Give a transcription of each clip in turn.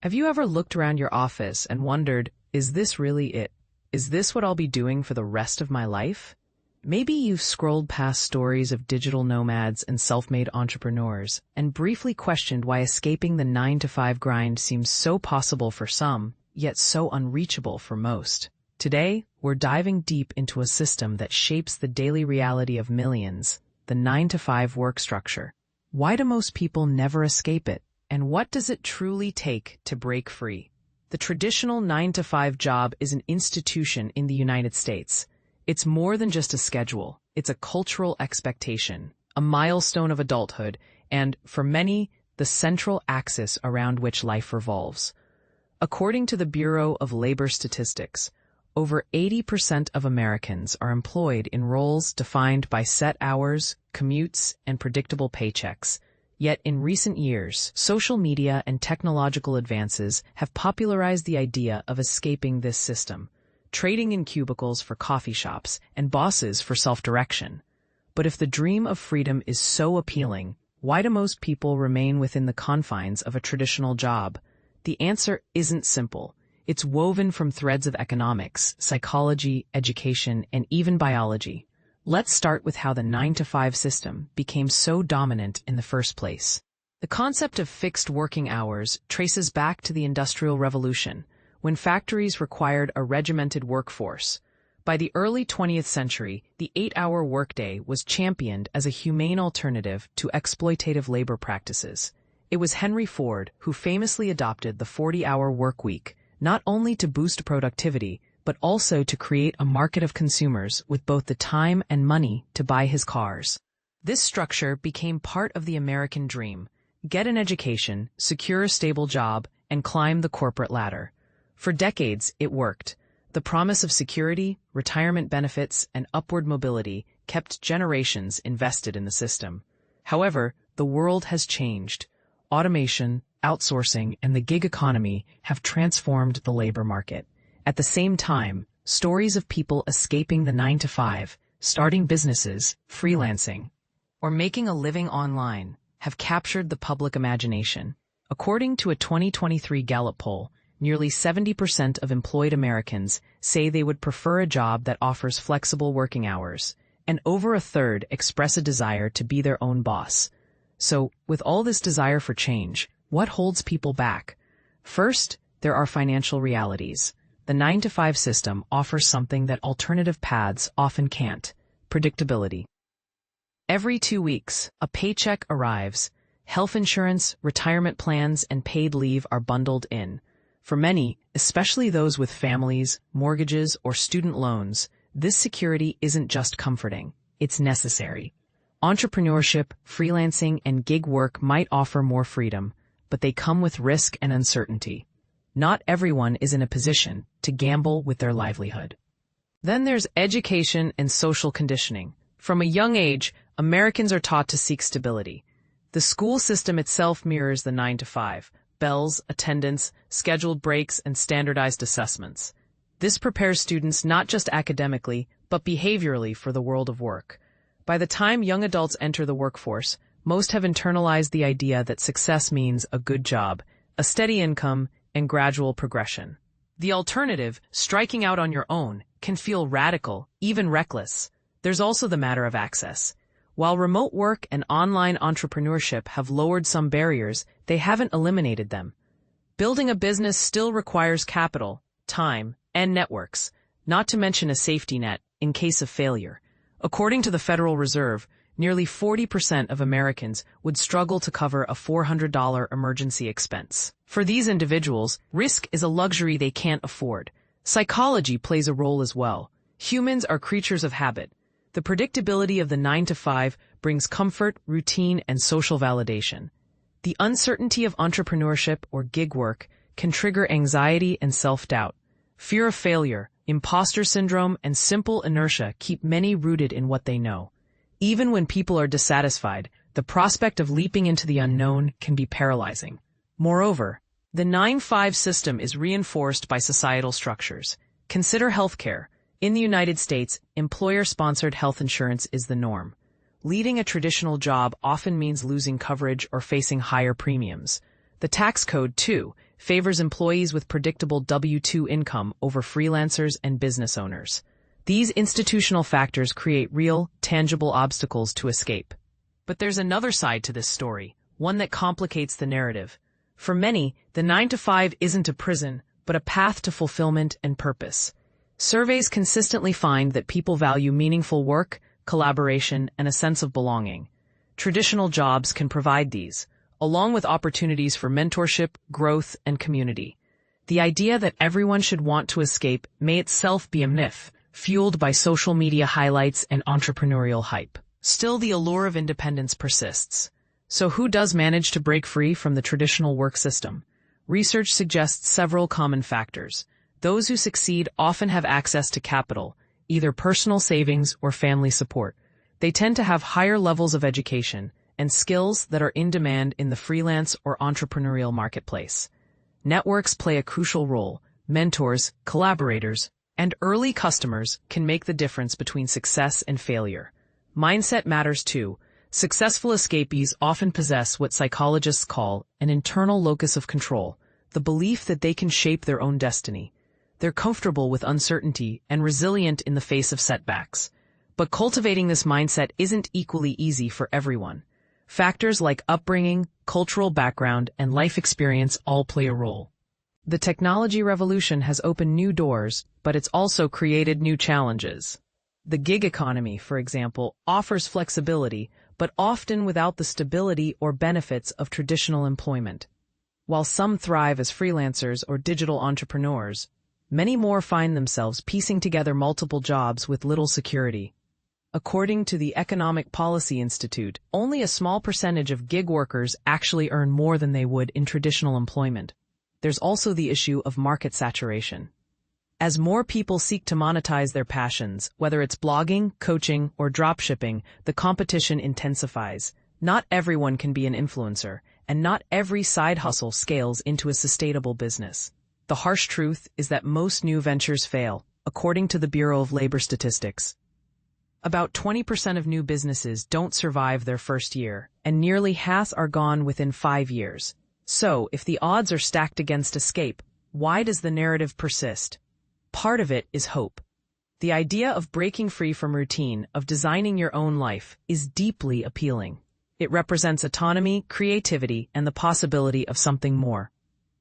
Have you ever looked around your office and wondered, is this really it? Is this what I'll be doing for the rest of my life? Maybe you've scrolled past stories of digital nomads and self-made entrepreneurs and briefly questioned why escaping the 9-to-5 grind seems so possible for some, yet so unreachable for most. Today, we're diving deep into a system that shapes the daily reality of millions, the 9-to-5 work structure. Why do most people never escape it? And what does it truly take to break free? The traditional 9-to-5 job is an institution in the United States. It's more than just a schedule. It's a cultural expectation, a milestone of adulthood, and, for many, the central axis around which life revolves. According to the Bureau of Labor Statistics, over 80% of Americans are employed in roles defined by set hours, commutes, and predictable paychecks. Yet in recent years, social media and technological advances have popularized the idea of escaping this system, trading in cubicles for coffee shops and bosses for self-direction. But if the dream of freedom is so appealing, why do most people remain within the confines of a traditional job? The answer isn't simple. It's woven from threads of economics, psychology, education, and even biology. Let's start with how the 9-to-5 system became so dominant in the first place. The concept of fixed working hours traces back to the Industrial Revolution, when factories required a regimented workforce. By the early 20th century, the 8-hour workday was championed as a humane alternative to exploitative labor practices. It was Henry Ford who famously adopted the 40-hour workweek, not only to boost productivity, but also to create a market of consumers with both the time and money to buy his cars. This structure became part of the American dream: get an education, secure a stable job, and climb the corporate ladder. For decades, it worked. The promise of security, retirement benefits, and upward mobility kept generations invested in the system. However, the world has changed. Automation, outsourcing, and the gig economy have transformed the labor market. At the same time, stories of people escaping the 9-to-5, starting businesses, freelancing, or making a living online have captured the public imagination. According to a 2023 Gallup poll, nearly 70% of employed Americans say they would prefer a job that offers flexible working hours, and over a third express a desire to be their own boss. So, with all this desire for change, what holds people back? First, there are financial realities. The 9-to-5 system offers something that alternative paths often can't: predictability. Every 2 weeks, a paycheck arrives. Health insurance, retirement plans, and paid leave are bundled in. For many, especially those with families, mortgages, or student loans, this security isn't just comforting, it's necessary. Entrepreneurship, freelancing, and gig work might offer more freedom, but they come with risk and uncertainty. Not everyone is in a position to gamble with their livelihood. Then there's education and social conditioning. From a young age, Americans are taught to seek stability. The school system itself mirrors the 9-to-5, bells, attendance, scheduled breaks, and standardized assessments. This prepares students not just academically, but behaviorally for the world of work. By the time young adults enter the workforce, most have internalized the idea that success means a good job, a steady income, and gradual progression. The alternative, striking out on your own, can feel radical, even reckless. There's also the matter of access. While remote work and online entrepreneurship have lowered some barriers, they haven't eliminated them. Building a business still requires capital, time, and networks, not to mention a safety net in case of failure. According to the Federal Reserve, nearly 40% of Americans would struggle to cover a $400 emergency expense. For these individuals, risk is a luxury they can't afford. Psychology plays a role as well. Humans are creatures of habit. The predictability of the 9-to-5 brings comfort, routine, and social validation. The uncertainty of entrepreneurship or gig work can trigger anxiety and self-doubt. Fear of failure, imposter syndrome, and simple inertia keep many rooted in what they know. Even when people are dissatisfied, the prospect of leaping into the unknown can be paralyzing. Moreover, the 9-5 system is reinforced by societal structures. Consider healthcare. In the United States, employer-sponsored health insurance is the norm. Leading a traditional job often means losing coverage or facing higher premiums. The tax code, too, favors employees with predictable W-2 income over freelancers and business owners. These institutional factors create real, tangible obstacles to escape. But there's another side to this story, one that complicates the narrative. For many, the 9-to-5 isn't a prison, but a path to fulfillment and purpose. Surveys consistently find that people value meaningful work, collaboration, and a sense of belonging. Traditional jobs can provide these, along with opportunities for mentorship, growth, and community. The idea that everyone should want to escape may itself be a myth, fueled by social media highlights and entrepreneurial hype. Still, the allure of independence persists. So who does manage to break free from the traditional work system? Research suggests several common factors. Those who succeed often have access to capital, either personal savings or family support. They tend to have higher levels of education and skills that are in demand in the freelance or entrepreneurial marketplace. Networks play a crucial role. Mentors, collaborators, and early customers can make the difference between success and failure. Mindset matters too. Successful escapees often possess what psychologists call an internal locus of control, the belief that they can shape their own destiny. They're comfortable with uncertainty and resilient in the face of setbacks. But cultivating this mindset isn't equally easy for everyone. Factors like upbringing, cultural background, and life experience all play a role. The technology revolution has opened new doors, but it's also created new challenges. The gig economy, for example, offers flexibility, but often without the stability or benefits of traditional employment. While some thrive as freelancers or digital entrepreneurs, many more find themselves piecing together multiple jobs with little security. According to the Economic Policy Institute, only a small percentage of gig workers actually earn more than they would in traditional employment. There's also the issue of market saturation. As more people seek to monetize their passions, whether it's blogging, coaching, or dropshipping, the competition intensifies. Not everyone can be an influencer, and not every side hustle scales into a sustainable business. The harsh truth is that most new ventures fail, according to the Bureau of Labor Statistics. About 20% of new businesses don't survive their first year, and nearly half are gone within 5 years. So, if the odds are stacked against escape, why does the narrative persist? Part of it is hope. The idea of breaking free from routine, of designing your own life, is deeply appealing. It represents autonomy, creativity, and the possibility of something more.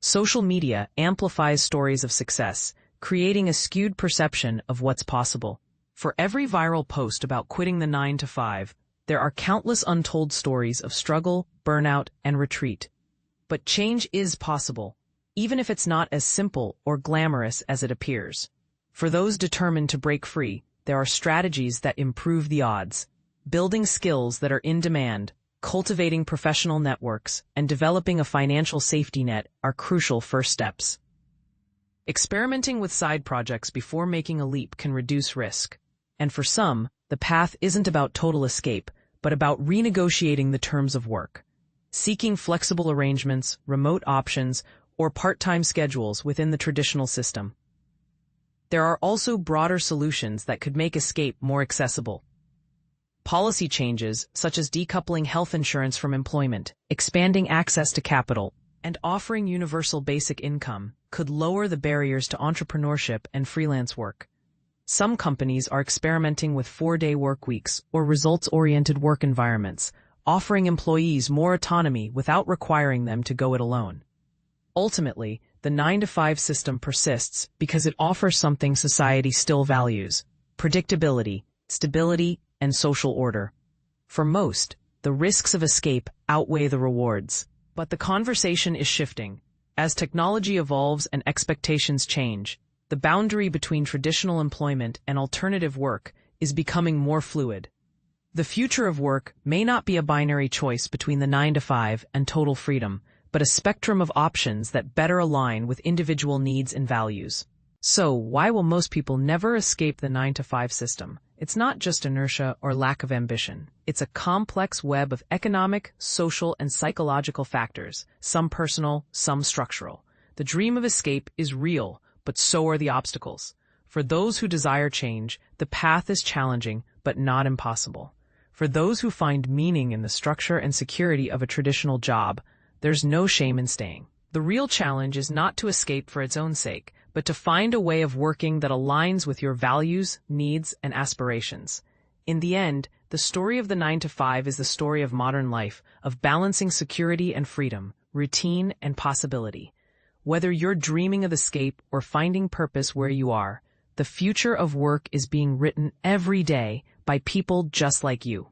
Social media amplifies stories of success, creating a skewed perception of what's possible. For every viral post about quitting the 9-to-5, there are countless untold stories of struggle, burnout, and retreat. But change is possible, even if it's not as simple or glamorous as it appears. For those determined to break free, there are strategies that improve the odds. Building skills that are in demand, cultivating professional networks, and developing a financial safety net are crucial first steps. Experimenting with side projects before making a leap can reduce risk. And for some, the path isn't about total escape, but about renegotiating the terms of work. Seeking flexible arrangements, remote options, or part-time schedules within the traditional system. There are also broader solutions that could make escape more accessible. Policy changes, such as decoupling health insurance from employment, expanding access to capital, and offering universal basic income, could lower the barriers to entrepreneurship and freelance work. Some companies are experimenting with 4-day work weeks or results-oriented work environments, offering employees more autonomy without requiring them to go it alone. Ultimately, the 9-to-5 system persists because it offers something society still values: predictability, stability, and social order. For most, the risks of escape outweigh the rewards. But the conversation is shifting. As technology evolves and expectations change, the boundary between traditional employment and alternative work is becoming more fluid. The future of work may not be a binary choice between the 9-to-5 and total freedom, but a spectrum of options that better align with individual needs and values. So, why will most people never escape the 9-to-5 system? It's not just inertia or lack of ambition. It's a complex web of economic, social, and psychological factors, some personal, some structural. The dream of escape is real, but so are the obstacles. For those who desire change, the path is challenging, but not impossible. For those who find meaning in the structure and security of a traditional job, there's no shame in staying. The real challenge is not to escape for its own sake, but to find a way of working that aligns with your values, needs, and aspirations. In the end, the story of the 9 to 5 is the story of modern life, of balancing security and freedom, routine and possibility. Whether you're dreaming of escape or finding purpose where you are, the future of work is being written every day by people just like you.